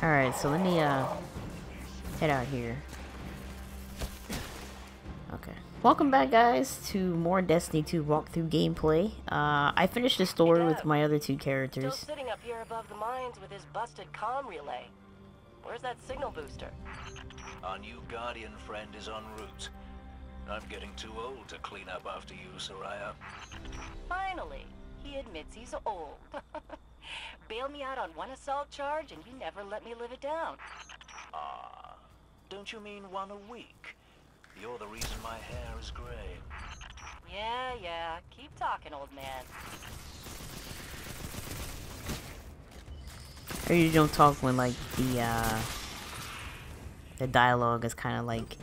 Alright, so let me head out here. Okay. Welcome back, guys, to more Destiny 2 walkthrough gameplay. I finished the story with my other two characters. Still sitting up here above the mines with his busted comm relay. Where's that signal booster? Our new Guardian friend is en route. I'm getting too old to clean up after you, Soraya. Finally, he admits he's old. Bail me out on one assault charge and you never let me live it down. Ah, don't you mean one a week? You're the reason my hair is gray. Yeah, keep talking, old man. I usually don't talk when, like, the dialogue is kind of like,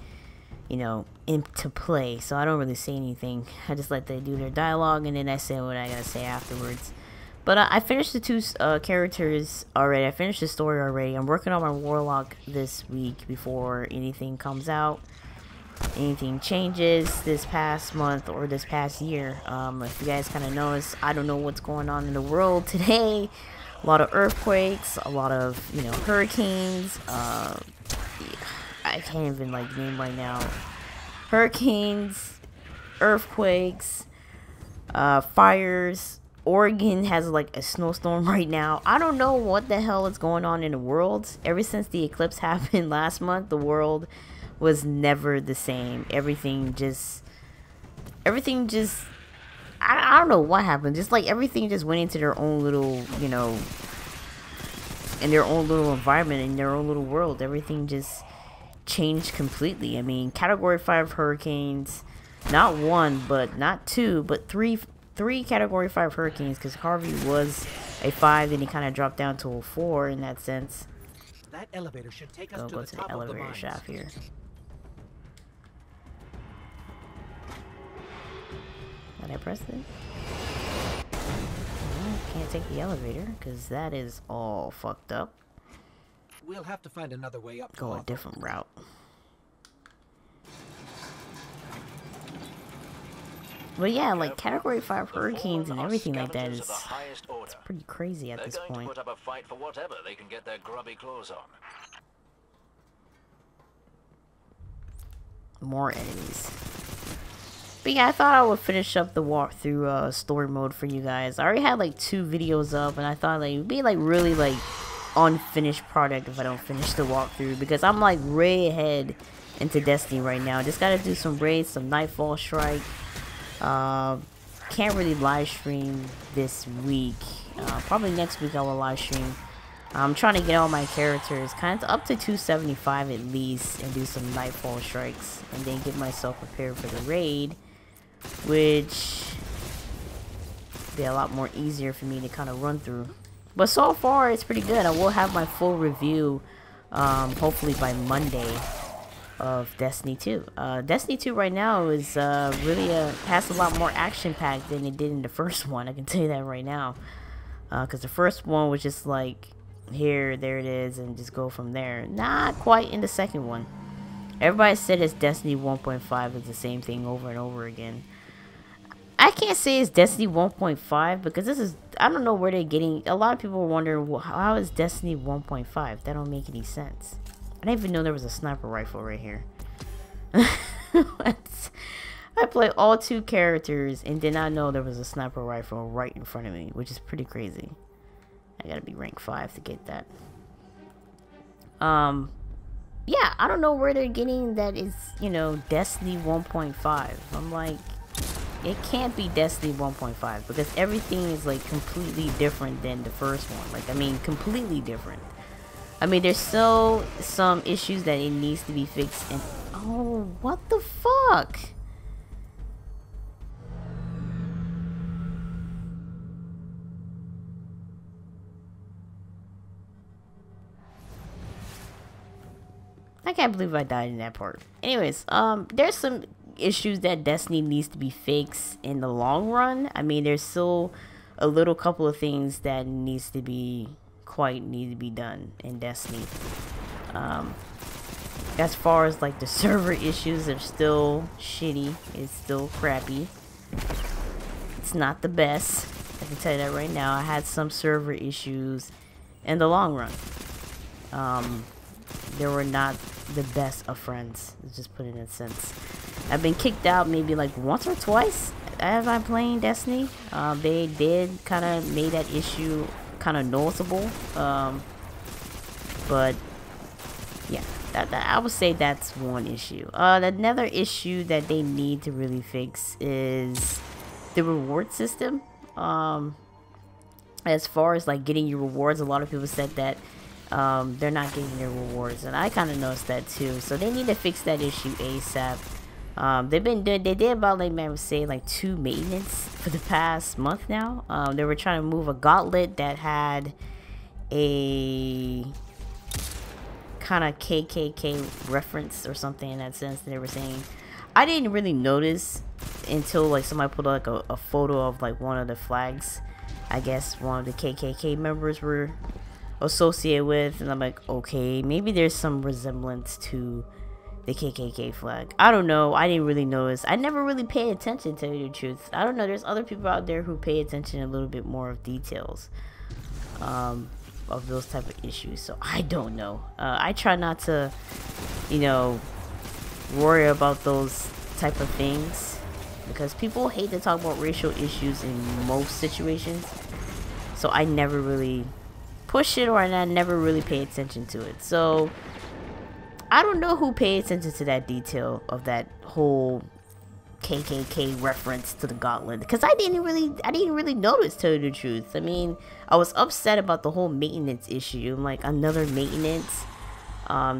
you know, into play, so I don't really say anything. I just let them do their dialogue, and then I say what I gotta say afterwards. But I finished the two characters already. I finished the story already. I'm working on my Warlock this week before anything comes out. Anything changes this past month or this past year. If you guys kind of notice, I don't know what's going on in the world today. A lot of earthquakes, a lot of, you know, hurricanes. I can't even, like, name right now. Hurricanes, earthquakes, fires. Oregon has, like, a snowstorm right now. I don't know what the hell is going on in the world. Ever since the eclipse happened last month, the world was never the same. Everything just I don't know what happened. Just like everything just went into their own little, you know, in their own little environment, in their own little world. Everything just changed completely. I mean, category 5 hurricanes, not one, but not two, but three category 5 hurricanes, because Harvey was a 5, then he kind of dropped down to a 4 in that sense. That elevator should take us to Go the to top the of the elevator mines. shaft here. Did I press it? Well, can't take the elevator because that is all fucked up. We'll have to find another way up. Go a different route. But yeah, like category 5 hurricanes and everything like that is it's pretty crazy at this point. They're going to put up a fight for whatever they can get their grubby claws on. More enemies. But yeah, I thought I would finish up the walkthrough story mode for you guys. I already had like 2 videos up, and I thought like it would be like really like unfinished product if I don't finish the walkthrough, because I'm like way ahead into Destiny right now. Just gotta do some raids, some Nightfall Strike. Can't really live stream this week. Probably next week I will live stream. I'm trying to get all my characters kind of up to 275 at least, and do some Nightfall Strikes, and then get myself prepared for the raid, which be a lot more easier for me to kind of run through. But so far it's pretty good. I will have my full review hopefully by Monday of Destiny 2. Destiny 2 right now is really has a lot more action packed than it did in the first one. I can tell you that right now, because the first one was just like here, there it is, and just go from there. Not quite in the second one. Everybody said it's Destiny 1.5 is the same thing over and over again. I can't say it's Destiny 1.5 because this is, I don't know where they're getting. A lot of people are wondering, well, how is Destiny 1.5? That don't make any sense. I didn't even know there was a sniper rifle right here. I played all 2 characters and did not know there was a sniper rifle right in front of me, which is pretty crazy. I gotta be rank 5 to get that. Yeah, I don't know where they're getting that it's, you know, Destiny 1.5. I'm like, it can't be Destiny 1.5 because everything is like completely different than the first one. Like, I mean, completely different. I mean, there's still some issues that it needs to be fixed. And oh, what the fuck? I can't believe I died in that part. Anyways, there's some issues that Destiny needs to be fixed in the long run. I mean, there's still a little couple of things that need to be done in Destiny. As far as like the server issues are still shitty. It's still crappy. It's not the best. I can tell you that right now. I had some server issues in the long run. they were not the best of friends. Let's just put it in a sense. I've been kicked out maybe like once or twice as I'm playing Destiny. They did kind of made that issue kind of noticeable. But yeah, I would say that's one issue. Another issue that they need to really fix is the reward system. As far as like getting your rewards, a lot of people said that they're not getting their rewards, and I kind of noticed that too. So they need to fix that issue ASAP. They did about, like, man, say like 2 maintenance for the past month now. They were trying to move a gauntlet that had a kind of KKK reference or something in that sense. They were saying, I didn't really notice until like somebody put like a photo of like one of the flags. I guess one of the KKK members were associated with, and I'm like, okay, maybe there's some resemblance to the KKK flag. I don't know. I didn't really notice. I never really paid attention, to tell you the truth. I don't know. There's other people out there who pay attention a little bit more of details of those type of issues. So I don't know. I try not to, you know, worry about those type of things because people hate to talk about racial issues in most situations. So I never really push it, or I never really pay attention to it. So I don't know who paid attention to that detail of that whole KKK reference to the gauntlet, because I didn't really notice, to tell you the truth. I mean, I was upset about the whole maintenance issue. I'm like, another maintenance.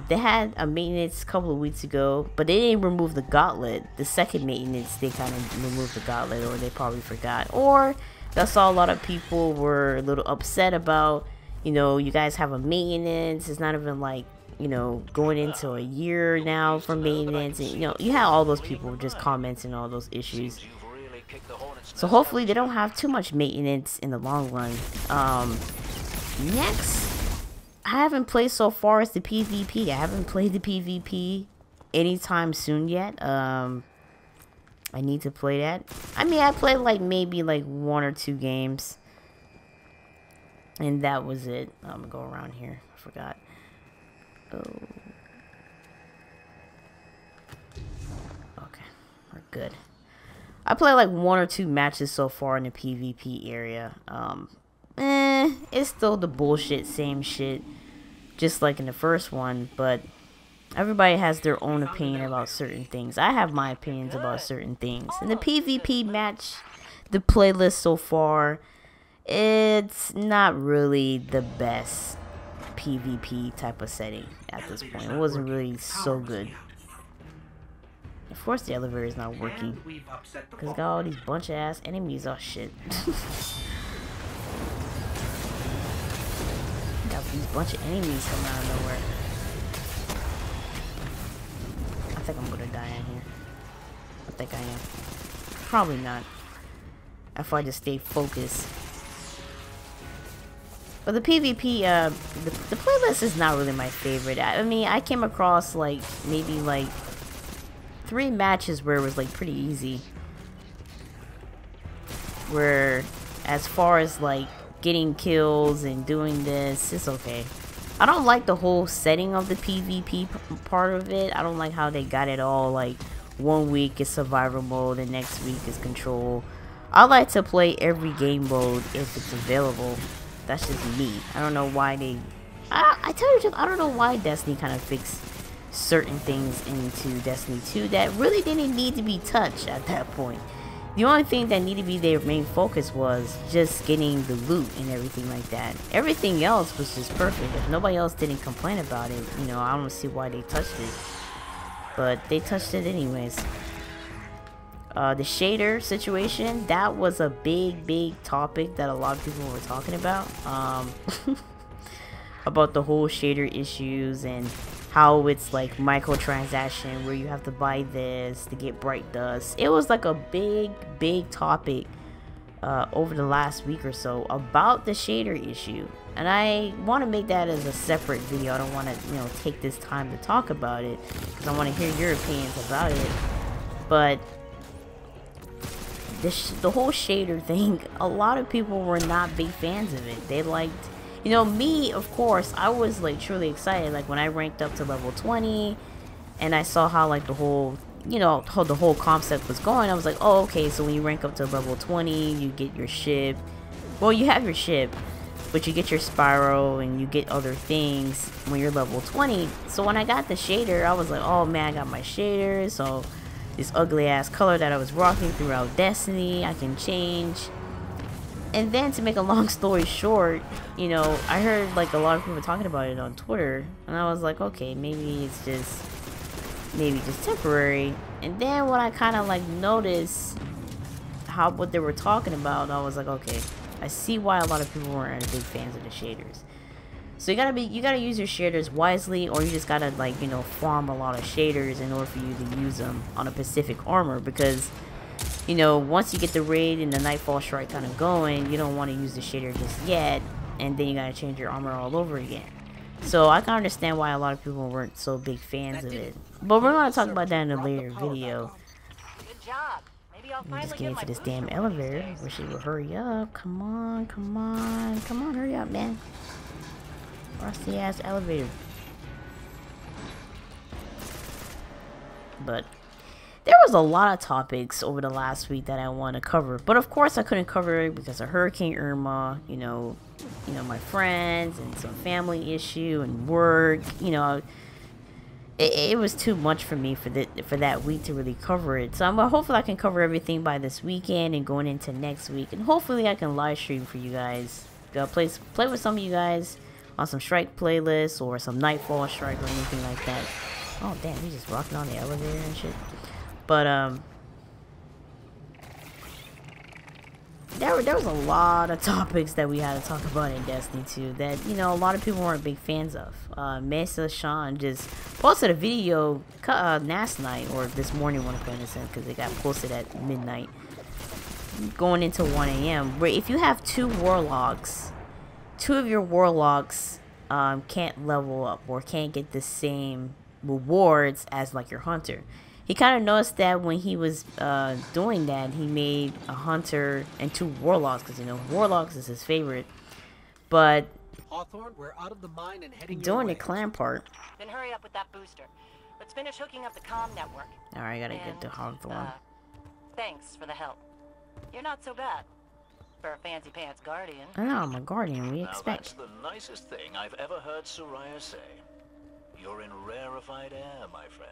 They had a maintenance a couple of weeks ago, but they didn't remove the gauntlet. The second maintenance, they kind of removed the gauntlet, or they probably forgot, or that's all a lot of people were a little upset about. You know, you guys have a maintenance. It's not even like, you know, going into a year now for maintenance, and you know, you have all those people just commenting on all those issues. So hopefully they don't have too much maintenance in the long run. Next, I haven't played so far as the PvP. I haven't played the PvP anytime soon yet. I need to play that. I mean, I played like maybe like 1 or 2 games, and that was it. I'm gonna go around here. I forgot. Okay, we're good. I played like 1 or 2 matches so far in the PvP area. It's still the bullshit, same shit, just like in the first one, but everybody has their own opinion about certain things. I have my opinions about certain things. In the PvP match, the playlist so far, it's not really the best PvP type of setting at this point. It wasn't really so good. Of course the elevator is not working because it's got all these bunch of ass enemies. Oh shit. Got these bunch of enemies coming out of nowhere. I think I'm gonna die in here. I think I am. Probably not, if I just stay focused. But the PvP, the playlist is not really my favorite. I mean, I came across like maybe like 3 matches where it was like pretty easy. Where as far as like getting kills and doing this, it's okay. I don't like the whole setting of the PvP part of it. I don't like how they got it all like 1 week is survival mode, the next week is control. I like to play every game mode if it's available. That's just me. I don't know why they... I tell you the truth, I don't know why Destiny kind of fixed certain things into Destiny 2 that really didn't need to be touched at that point. The only thing that needed to be their main focus was just getting the loot and everything like that. Everything else was just perfect. If nobody else didn't complain about it, you know, I don't see why they touched it. But they touched it anyways. The shader situation, that was a big topic that a lot of people were talking about. About the whole shader issues and how it's like microtransaction where you have to buy this to get bright dust. It was like a big topic over the last week or so about the shader issue. And I want to make that as a separate video. I don't want to, you know, take this time to talk about it because I want to hear your opinions about it. But the whole shader thing, a lot of people were not big fans of it. They liked You know, me, of course, I was like truly excited. Like when I ranked up to level 20 and I saw how like the whole, you know, how the whole concept was going, I was like, oh, okay, so when you rank up to level 20, you get your ship. Well, you have your ship, but you get your spiral and you get other things when you're level 20. So when I got the shader, I was like, oh man, I got my shaders. So this ugly ass color that I was rocking throughout Destiny, I can change. And then to make a long story short, you know, I heard like a lot of people talking about it on Twitter, and I was like, okay, maybe it's just temporary. And then when I kind of like noticed what they were talking about, I was like, okay, I see why a lot of people weren't big fans of the shaders. So you gotta use your shaders wisely, or you just gotta, like, you know, farm a lot of shaders in order for you to use them on a specific armor, because, you know, once you get the raid and the Nightfall Strike kind of going, you don't want to use the shader just yet, and then you gotta change your armor all over again. So I can understand why a lot of people weren't so big fans of it. But we're gonna talk about that in a later video. Good job. Maybe I'll I'm finally just get getting my for this booster damn one of elevator. these days. Wish it would hurry up. Come on, come on, come on, hurry up, man. Rusty ass elevator. But there was a lot of topics over the last week that I want to cover, but of course I couldn't cover it because of Hurricane Irma, you know, my friends and some family issue and work. You know, it was too much for me for that week to really cover it. So hopefully I can cover everything by this weekend and going into next week, and hopefully I can live stream for you guys. Play with some of you guys on some Strike playlists or some Nightfall Strike or anything like that. Oh damn, he's just rocking on the elevator and shit. But there was a lot of topics that we had to talk about in Destiny 2 that, you know, a lot of people weren't big fans of. Mesa Sean just posted a video last night, or this morning when I'm playing this in, because it got posted at midnight, going into 1 a.m. where if you have two warlocks, two of your warlocks can't level up or can't get the same rewards as like your hunter. He kind of noticed that when he was doing that, he made a hunter and two warlocks, because, you know, warlocks is his favorite. But Hawthorne, we're out of the mine and heading doing your the way. clan part. Then hurry up with that booster. Let's finish hooking up the comm network. Alright, I gotta get to Hawthorne. Thanks for the help. You're not so bad for a fancy pants guardian. I know, I'm a guardian. We Now expect. that's the nicest thing I've ever heard Soraya say. You're in rarefied air, my friend.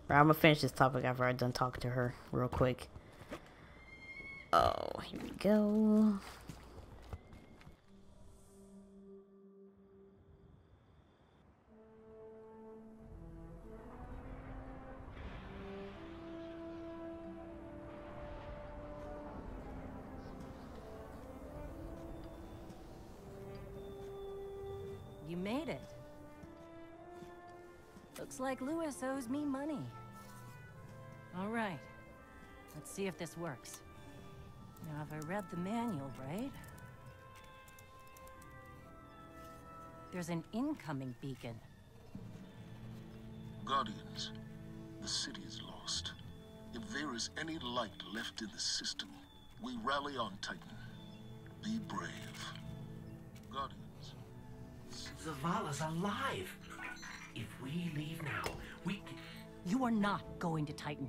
Right, I'm gonna finish this topic after I'm done talking to her real quick. Oh, here we go. You made it. Looks like Lewis owes me money. All right. Let's see if this works. Now, have I read the manual right? There's an incoming beacon. Guardians, the city is lost. If there is any light left in the system, we rally on Titan. Be brave. Guardians. Zavala's alive. If we leave now, we can... You are not going to Titan.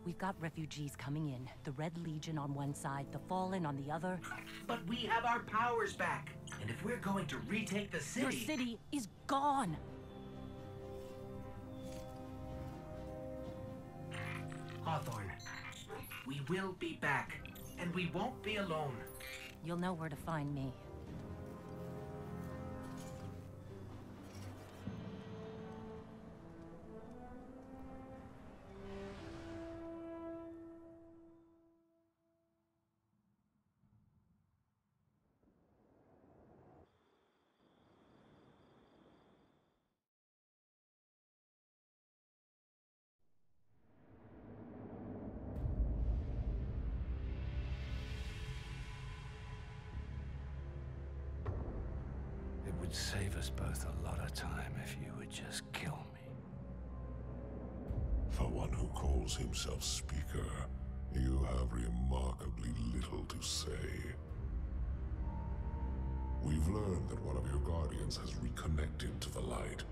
We've got refugees coming in. The Red Legion on one side, the Fallen on the other. But we have our powers back. And if we're going to retake the city... Your city is gone. Hawthorne, we will be back. And we won't be alone. You'll know where to find me. It would save us both a lot of time if you would just kill me. For one who calls himself Speaker, you have remarkable remarkably little to say. We've learned that one of your guardians has reconnected to the light.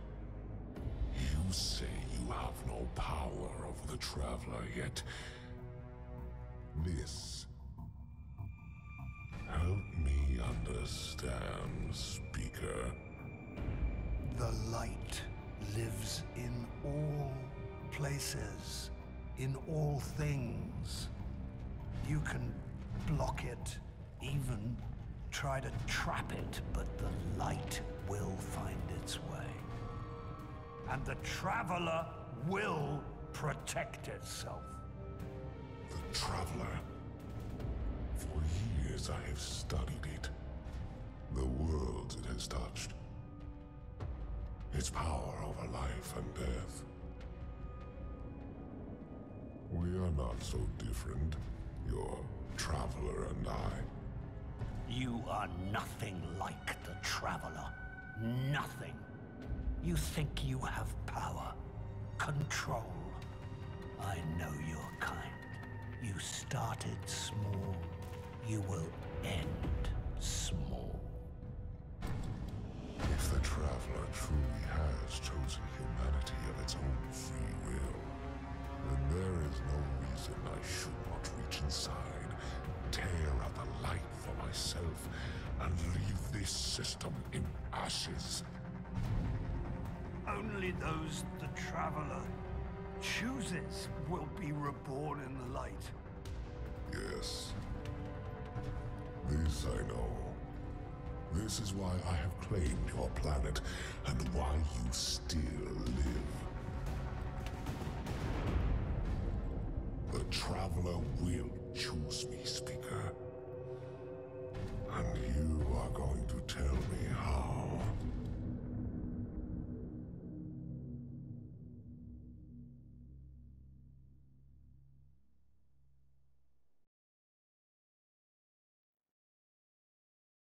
You say you have no power over the Traveler, yet this... Help me understand, Speaker. The light lives in all places, in all things. You can block it, even try to trap it, but the light will find its way. And the Traveler will protect itself. The Traveler. For years I have studied it. The worlds it has touched. Its power over life and death. We are not so different, your Traveler and I. You are nothing like the Traveler. Nothing. You think you have power, control. I know your kind. You started small. You will end small. If the Traveler truly has chosen humanity of its own free will, then there is no reason I should not reach inside, tear at the light for myself, and leave this system in ashes. Only those the Traveler chooses will be reborn in the light. Yes. This I know. This is why I have claimed your planet, and why you still live. The Traveler will